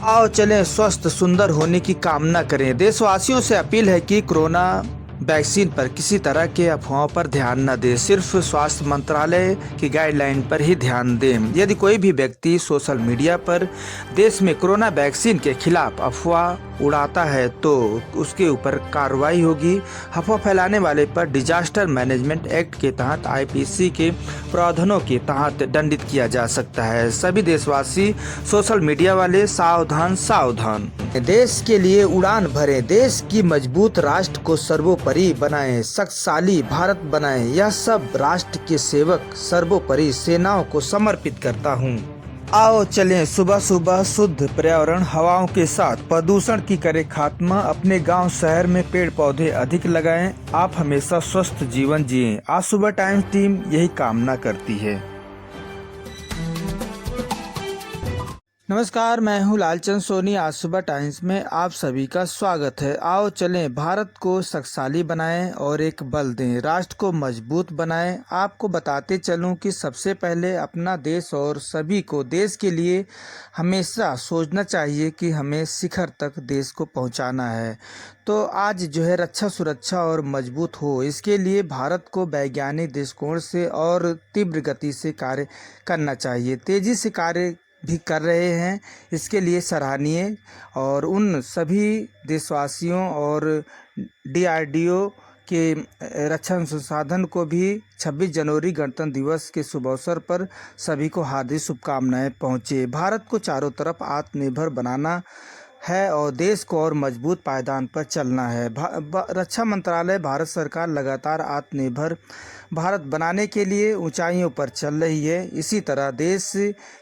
आओ चलें स्वस्थ सुंदर होने की कामना करें। देशवासियों से अपील है कि कोरोना वैक्सीन पर किसी तरह के अफवाहों पर ध्यान न दें, सिर्फ स्वास्थ्य मंत्रालय की गाइडलाइन पर ही ध्यान दें। यदि कोई भी व्यक्ति सोशल मीडिया पर देश में कोरोना वैक्सीन के खिलाफ अफवाह उड़ाता है तो उसके ऊपर कार्रवाई होगी। अफवाह फैलाने वाले पर डिजास्टर मैनेजमेंट एक्ट के तहत आईपीसी के प्रावधानों के तहत दंडित किया जा सकता है। सभी देशवासी सोशल मीडिया वाले सावधान सावधान। देश के लिए उड़ान भरें, देश की मजबूत राष्ट्र को सर्वोपरि बनाएं, शक्तिशाली भारत बनाएं। यह सब राष्ट्र के सेवक सर्वोपरि सेनाओं को समर्पित करता हूं। आओ चलें सुबह सुबह शुद्ध पर्यावरण हवाओं के साथ प्रदूषण की करें खात्मा। अपने गांव शहर में पेड़ पौधे अधिक लगाएं। आप हमेशा स्वस्थ जीवन जिएं। आज सुबह टाइम्स टीम यही कामना करती है। नमस्कार, मैं हूं लालचंद सोनी। आज सुबह टाइम्स में आप सभी का स्वागत है। आओ चलें भारत को शक्तिशाली बनाएं और एक बल दें, राष्ट्र को मजबूत बनाएं। आपको बताते चलूं कि सबसे पहले अपना देश और सभी को देश के लिए हमेशा सोचना चाहिए कि हमें शिखर तक देश को पहुंचाना है। तो आज जो है रक्षा सुरक्षा और मजबूत हो, इसके लिए भारत को वैज्ञानिक दृष्टिकोण से और तीव्र गति से कार्य करना चाहिए। तेजी से कार्य भी कर रहे हैं, इसके लिए सराहनीय। और उन सभी देशवासियों और डीआरडीओ के रक्षा संसाधन को भी 26 जनवरी गणतंत्र दिवस के शुभ अवसर पर सभी को हार्दिक शुभकामनाएं पहुँचे। भारत को चारों तरफ आत्मनिर्भर बनाना है और देश को और मजबूत पायदान पर चलना है। रक्षा मंत्रालय भारत सरकार लगातार आत्मनिर्भर भारत बनाने के लिए ऊंचाइयों पर चल रही है। इसी तरह देश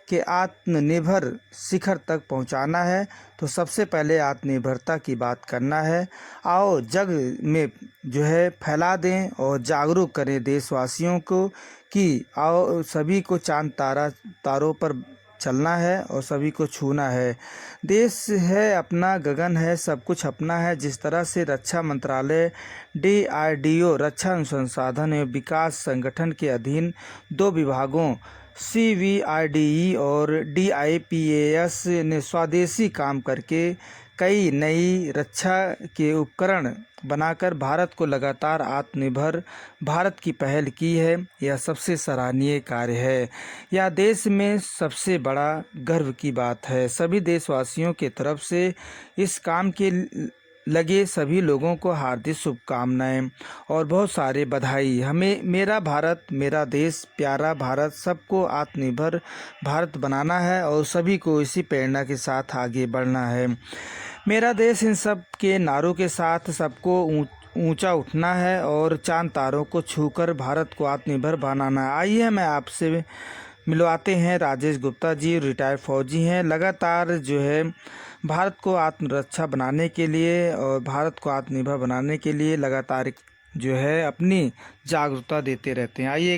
के आत्मनिर्भर शिखर तक पहुंचाना है तो सबसे पहले आत्मनिर्भरता की बात करना है। आओ जग में जो है फैला दें और जागरूक करें देशवासियों को कि आओ सभी को चांद तारों पर चलना है और सभी को छूना है। देश है अपना, गगन है, सब कुछ अपना है। जिस तरह से रक्षा मंत्रालय डीआरडीओ रक्षा अनुसंधान एवं विकास संगठन के अधीन 2 विभागों सीवीआरडीई और डीआईपीएस ने स्वदेशी काम करके कई नई रक्षा के उपकरण बनाकर भारत को लगातार आत्मनिर्भर भारत की पहल की है, यह सबसे सराहनीय कार्य है। यह देश में सबसे बड़ा गर्व की बात है। सभी देशवासियों के तरफ से इस काम के लगे सभी लोगों को हार्दिक शुभकामनाएं और बहुत सारे बधाई। हमें मेरा भारत, मेरा देश, प्यारा भारत, सबको आत्मनिर्भर भारत बनाना है और सभी को इसी प्रेरणा के साथ आगे बढ़ना है। मेरा देश इन सब के नारों के साथ सबको ऊंचा उठना है और चांद तारों को छूकर भारत को आत्मनिर्भर बनाना है। आइए मैं आपसे मिलवाते हैं राजेश गुप्ता जी, रिटायर्ड फौजी हैं। लगातार जो है भारत को आत्मरक्षा बनाने के लिए और भारत को आत्मनिर्भर बनाने के लिए लगातार जो है अपनी जागरूकता देते रहते हैं। आइए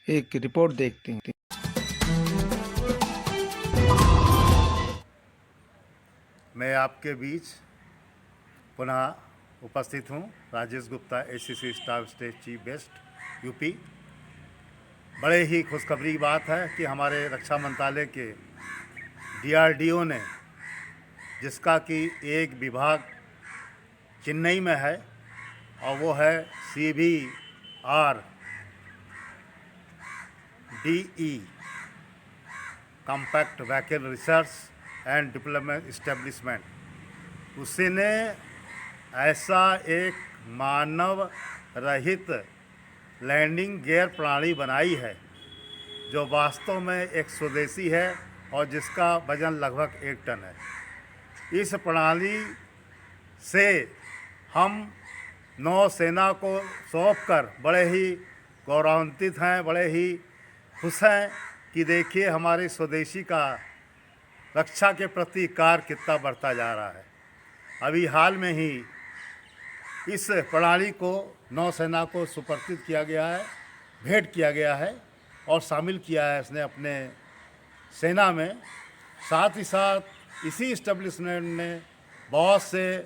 एक रिपोर्ट देखते हैं। मैं आपके बीच पुनः उपस्थित हूँ, Rajesh Gupta, ACC staff state chief guest UP. बड़े ही खुशखबरी की बात है कि हमारे रक्षा मंत्रालय के डीआरडीओ ने, जिसका कि एक विभाग चेन्नई में है और वो है CVR DE compact vehicle research and development establishment, उसने ऐसा एक मानव रहित लैंडिंग गियर प्रणाली बनाई है जो वास्तव में एक स्वदेशी है और जिसका वजन लगभग 1 टन है। इस प्रणाली से हम नौसेना को सौंपकर बड़े ही गौरवान्वित हैं, बड़े ही खुश हैं कि देखिए हमारे स्वदेशी का रक्षा के प्रति कार्य कितना बढ़ता जा रहा है। अभी हाल में ही इस प्रणाली को नौसेना को सुपर्दित किया गया है, भेंट किया गया है और शामिल किया है इसने अपने सेना में। साथ ही साथ इसी इस्टेब्लिशमेंट ने बहुत से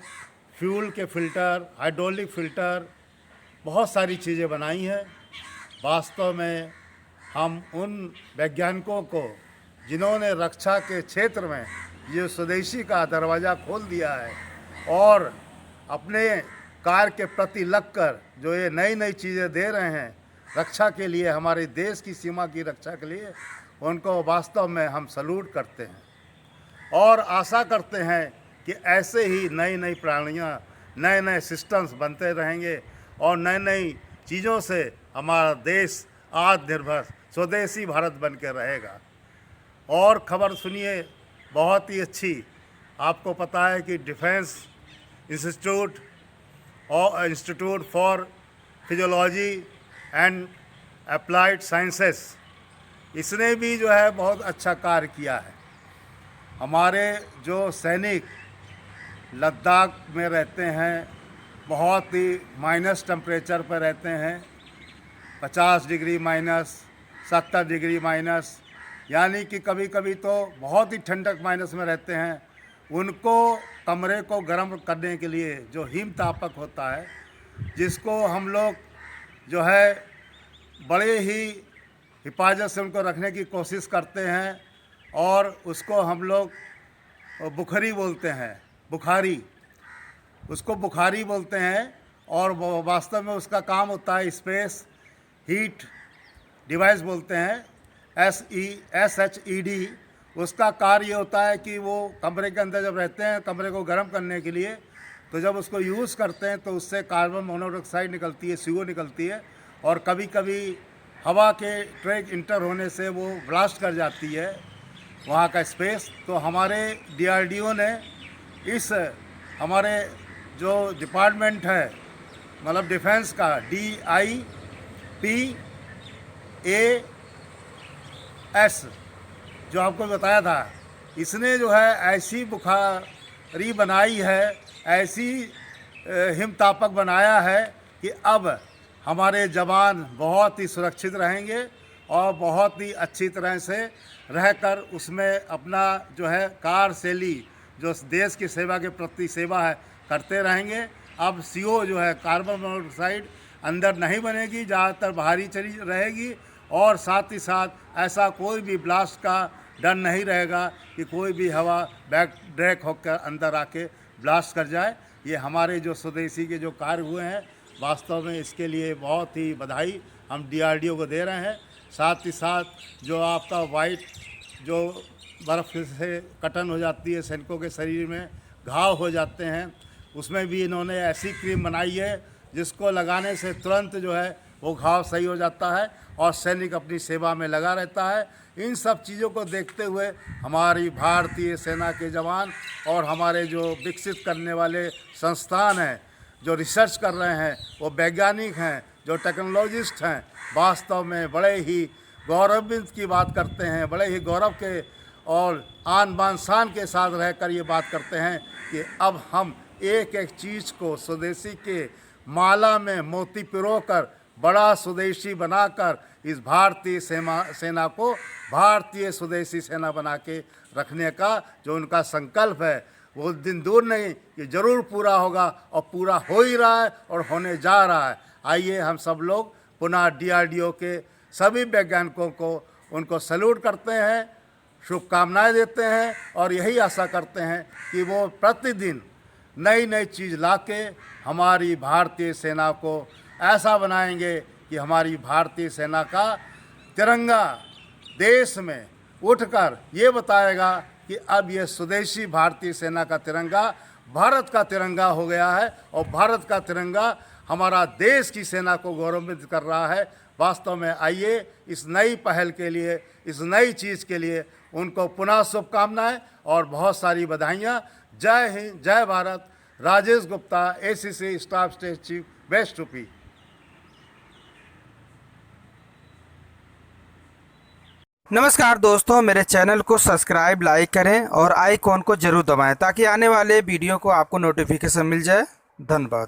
फ्यूल के फ़िल्टर, हाइड्रोलिक फ़िल्टर, बहुत सारी चीज़ें बनाई हैं। वास्तव में हम उन वैज्ञानिकों को जिन्होंने रक्षा के क्षेत्र में ये स्वदेशी का दरवाज़ा खोल दिया है और अपने कार्य के प्रति लगकर जो ये नई नई चीज़ें दे रहे हैं रक्षा के लिए, हमारे देश की सीमा की रक्षा के लिए, उनको वास्तव में हम सल्यूट करते हैं और आशा करते हैं कि ऐसे ही नई नई प्राणियाँ, नए नए सिस्टम्स बनते रहेंगे और नई नई चीज़ों से हमारा देश आत्मनिर्भर स्वदेशी भारत बन के रहेगा। और खबर सुनिए बहुत ही अच्छी, आपको पता है कि defence institute for physiology and applied sciences, इसने भी जो है बहुत अच्छा कार्य किया है। हमारे जो सैनिक लद्दाख में रहते हैं, बहुत ही माइनस टेम्परेचर पर रहते हैं, 50 डिग्री माइनस, 70 डिग्री माइनस, यानी कि कभी कभी तो बहुत ही ठंडक माइनस में रहते हैं। उनको कमरे को गर्म करने के लिए जो हिमतापक होता है, जिसको हम लोग जो है बड़े ही हिफाजत से उनको रखने की कोशिश करते हैं और उसको हम लोग बुखारी बोलते हैं, उसको बुखारी बोलते हैं। और वो वास्तव में उसका काम होता है स्पेस हीट डिवाइस बोलते हैं, SHED। उसका कार्य होता है कि वो कमरे के अंदर जब रहते हैं कमरे को गर्म करने के लिए, तो जब उसको यूज़ करते हैं तो उससे कार्बन मोनोऑक्साइड निकलती है, CO निकलती है, और कभी कभी हवा के ट्रैक इंटर होने से वो ब्लास्ट कर जाती है वहाँ का स्पेस। तो हमारे DRDO ने इस हमारे जो डिपार्टमेंट है, मतलब डिफेंस का, DIPAS जो आपको बताया था, इसने जो है ऐसी बुखारी बनाई है, ऐसी हिमतापक बनाया है कि अब हमारे जवान बहुत ही सुरक्षित रहेंगे और बहुत ही अच्छी तरह से रहकर उसमें अपना जो है कार्यशैली, जो देश की सेवा के प्रति सेवा है, करते रहेंगे। अब CO जो है कार्बन मोनोऑक्साइड अंदर नहीं बनेगी, ज़्यादातर बाहरी चली रहेगी, और साथ ही साथ ऐसा कोई भी ब्लास्ट का डर नहीं रहेगा कि कोई भी हवा बैक ड्रैक होकर अंदर आके ब्लास्ट कर जाए। ये हमारे जो स्वदेशी के जो कार्य हुए हैं, वास्तव में इसके लिए बहुत ही बधाई हम DRDO को दे रहे हैं। साथ ही साथ जो आपका वाइट जो बर्फ़ से कटन हो जाती है, सैनिकों के शरीर में घाव हो जाते हैं, उसमें भी इन्होंने ऐसी क्रीम बनाई है जिसको लगाने से तुरंत जो है वो घाव सही हो जाता है और सैनिक अपनी सेवा में लगा रहता है। इन सब चीज़ों को देखते हुए हमारी भारतीय सेना के जवान और हमारे जो विकसित करने वाले संस्थान हैं, जो रिसर्च कर रहे हैं, वो वैज्ञानिक हैं, जो टेक्नोलॉजिस्ट हैं, वास्तव में बड़े ही गौरवान्वित की बात करते हैं, बड़े ही गौरव के और आन बान शान के साथ रहकर ये बात करते हैं कि अब हम एक एक चीज़ को स्वदेशी के माला में मोती पिरोकर बड़ा स्वदेशी बनाकर इस भारतीय सेना को भारतीय स्वदेशी सेना बना के रखने का जो उनका संकल्प है, वो दिन दूर नहीं कि ज़रूर पूरा होगा, और पूरा हो ही रहा है और होने जा रहा है। आइए हम सब लोग पुनः DRDO के सभी वैज्ञानिकों को उनको सैल्यूट करते हैं, शुभकामनाएं देते हैं और यही आशा करते हैं कि वो प्रतिदिन नई नई चीज़ लाके हमारी भारतीय सेना को ऐसा बनाएंगे कि हमारी भारतीय सेना का तिरंगा देश में उठकर ये बताएगा कि अब ये स्वदेशी भारतीय सेना का तिरंगा भारत का तिरंगा हो गया है और भारत का तिरंगा हमारा देश की सेना को गौरवान्वित कर रहा है। वास्तव में आइए इस नई पहल के लिए, इस नई चीज़ के लिए उनको पुनः शुभकामनाएं और बहुत सारी बधाइयाँ। जय हिंद, जय Bharat. Rajesh Gupta, ACC staff state chief, west UP. नमस्कार दोस्तों, मेरे चैनल को सब्सक्राइब, लाइक करें और आइकॉन को जरूर दबाएं ताकि आने वाले वीडियो को आपको नोटिफिकेशन मिल जाए। धन्यवाद।